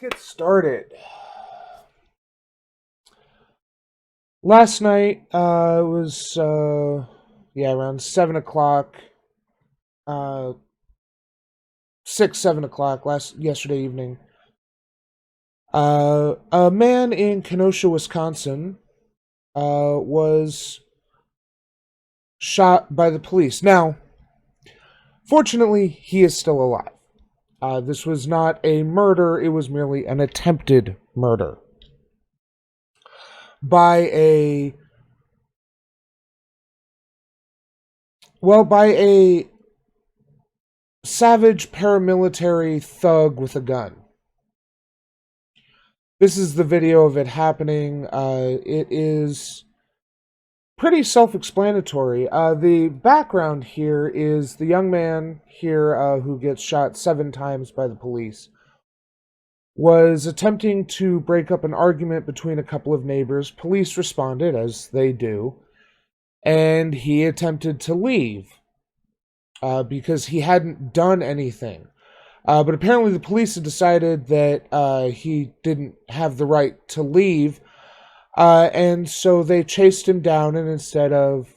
Get started. Last night, it was around 7 o'clock, uh, 6, 7 o'clock yesterday evening. A man in Kenosha, Wisconsin, was shot by the police. Now, fortunately, he is still alive. This was not a murder; it was merely an attempted murder by a savage paramilitary thug with a gun. This is the video of it happening. It is pretty self-explanatory. The background here is the young man here who gets shot 7 times by the police was attempting to break up an argument between a couple of neighbors. Police responded, as they do, and he attempted to leave because he hadn't done anything. But apparently the police had decided that he didn't have the right to leave, and so they chased him down, and instead of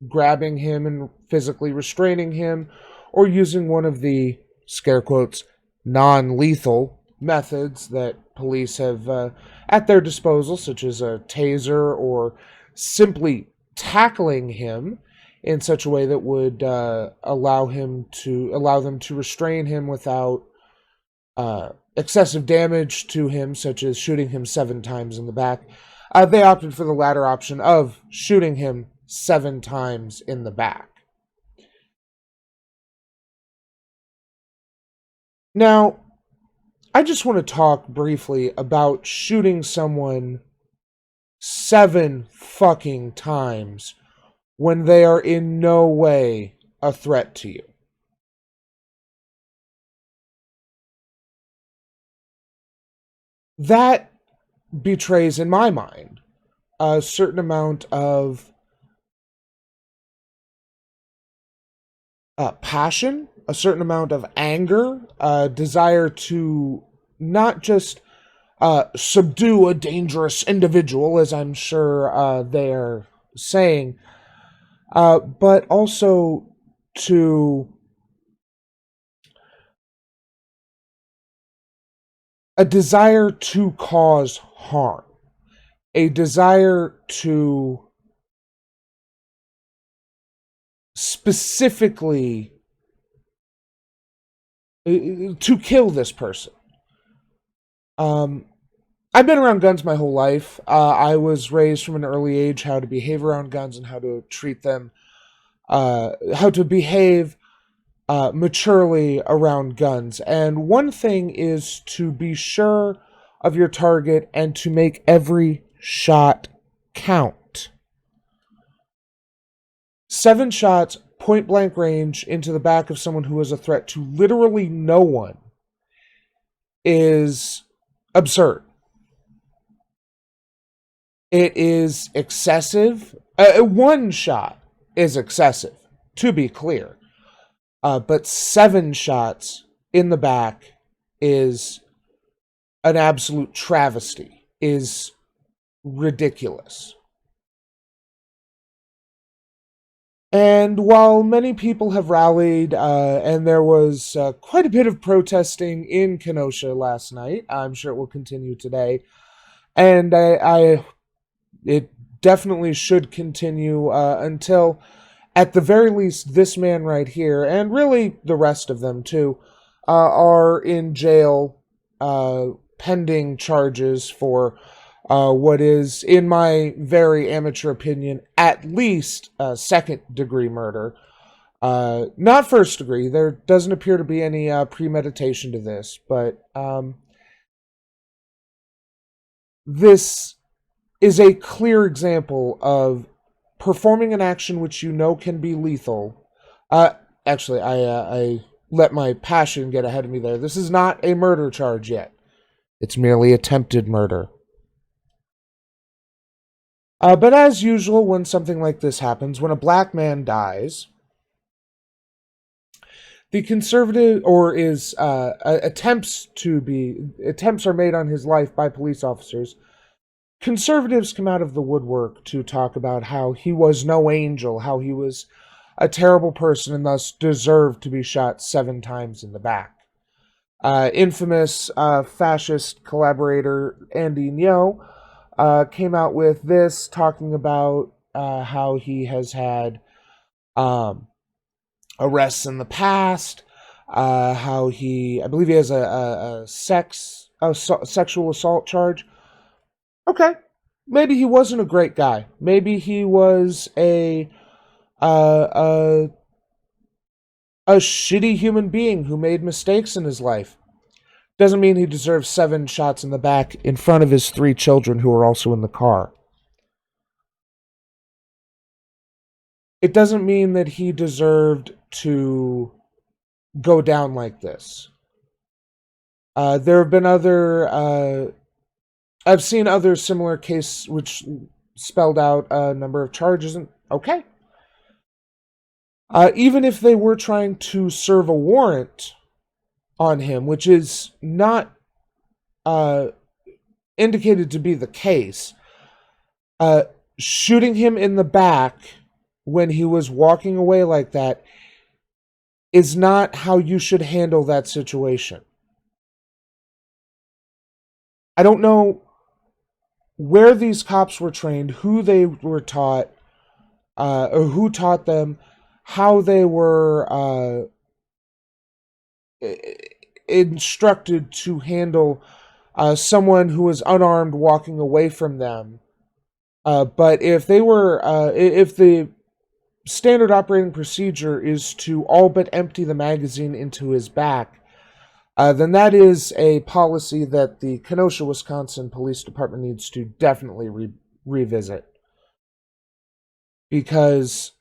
grabbing him and physically restraining him, or using one of the, scare quotes, non-lethal methods that police have at their disposal, such as a taser or simply tackling him in such a way that would allow them to restrain him without excessive damage to him, such as shooting him 7 times in the back. They opted for the latter option of shooting him 7 times in the back. Now, I just want to talk briefly about shooting someone 7 fucking times when they are in no way a threat to you. That betrays, in my mind, a certain amount of passion, a certain amount of anger, desire to not just subdue a dangerous individual, as I'm sure they're saying, but also to a desire to cause harm, a desire to specifically to kill this person. I've been around guns my whole life. I was raised from an early age how to behave around guns and how to treat them, how to behave maturely around guns. And one thing is to be sure of your target and to make every shot count. 7 shots, point blank range, into the back of someone who is a threat to literally no one is absurd. It is excessive. 1 shot is excessive, to be clear. But 7 shots in the back is an absolute travesty, is ridiculous. And while many people have rallied, and there was quite a bit of protesting in Kenosha last night, I'm sure it will continue today, and it definitely should continue until, at the very least, this man right here, and really the rest of them too, are in jail pending charges for what is, in my very amateur opinion, at least second-degree murder. Not first degree. There doesn't appear to be any premeditation to this, but this is a clear example of performing an action which you know can be lethal. Actually, I let my passion get ahead of me there. This is not a murder charge yet. It's merely attempted murder. But as usual, when something like this happens, when a black man dies, The conservative, or is attempts are made on his life by police officers. Conservatives come out of the woodwork to talk about how he was no angel, how he was a terrible person and thus deserved to be shot 7 times in the back. Infamous fascist collaborator Andy Ngo came out with this, talking about how he has had um, arrests in the past, I believe he has a sexual assault charge. Okay, maybe he wasn't a great guy. Maybe he was uh, a a shitty human being who made mistakes in his life. Doesn't mean he deserves 7 shots in the back in front of his 3 children who are also in the car. It doesn't mean that he deserved to go down like this. There have been I've seen other similar cases which spelled out a number of charges, and okay. Even if they were trying to serve a warrant on him, which is not uh, indicated to be the case, uh, shooting him in the back when he was walking away like that is not how you should handle that situation. I don't know where these cops were trained, who they were taught, or who taught them, how they were instructed to handle someone who was unarmed walking away from them. But if the standard operating procedure is to all but empty the magazine into his back, then that is a policy that the Kenosha, Wisconsin Police Department needs to definitely revisit. Because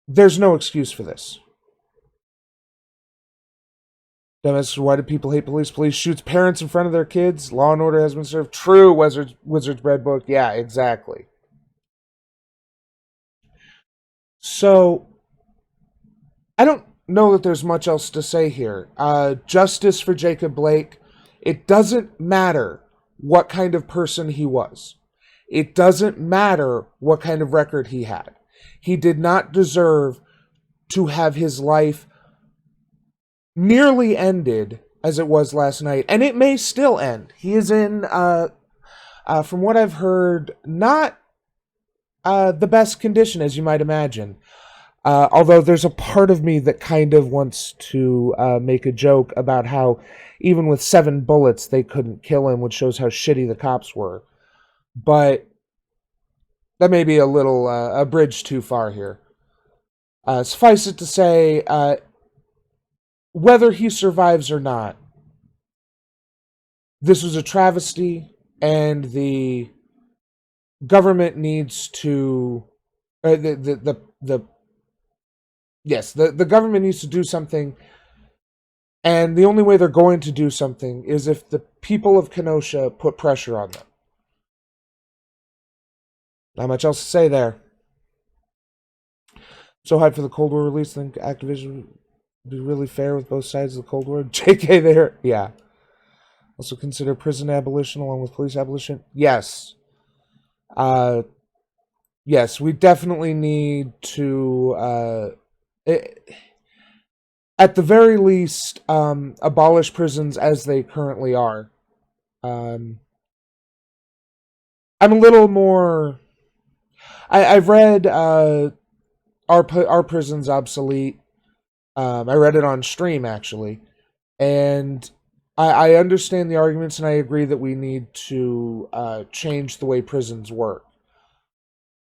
there's no excuse for this. Dumbass, why do people hate police? Police shoots parents in front of their kids. Law and order has been served. True, Wizard's Bread book. Yeah, exactly. So, I don't know that there's much else to say here. Justice for Jacob Blake. It doesn't matter what kind of person he was. It doesn't matter what kind of record he had. He did not deserve to have his life nearly ended as it was last night. And it may still end. He is in, from what I've heard, not the best condition, as you might imagine. Although there's a part of me that kind of wants to make a joke about how even with 7 bullets they couldn't kill him, which shows how shitty the cops were. But that may be a little a bridge too far here. Suffice it to say, whether he survives or not, this was a travesty, and the government needs to the government needs to do something, and the only way they're going to do something is if the people of Kenosha put pressure on them. Not much else to say there. So hyped for the Cold War release, think Activision would be really fair with both sides of the Cold War. JK there, yeah. Also consider prison abolition along with police abolition. Yes. Yes, we definitely need to at the very least, abolish prisons as they currently are. I'm a little more. I've read our prison's obsolete. I read it on stream actually, and I understand the arguments, and I agree that we need to change the way prisons work.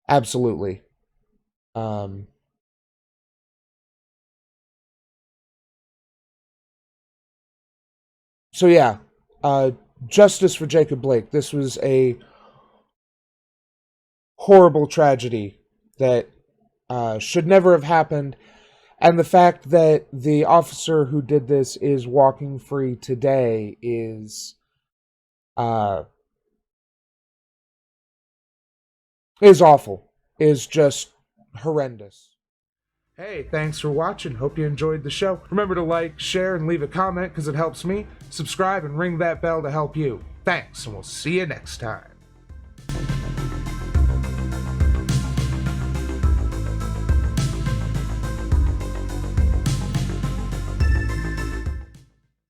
Absolutely. So yeah, justice for Jacob Blake. This was a horrible tragedy that should never have happened, and the fact that the officer who did this is walking free today is awful. Is just horrendous. Hey, thanks for watching. Hope you enjoyed the show. Remember to like, share, and leave a comment because it helps me. Subscribe and ring that bell to help you. Thanks, and we'll see you next time.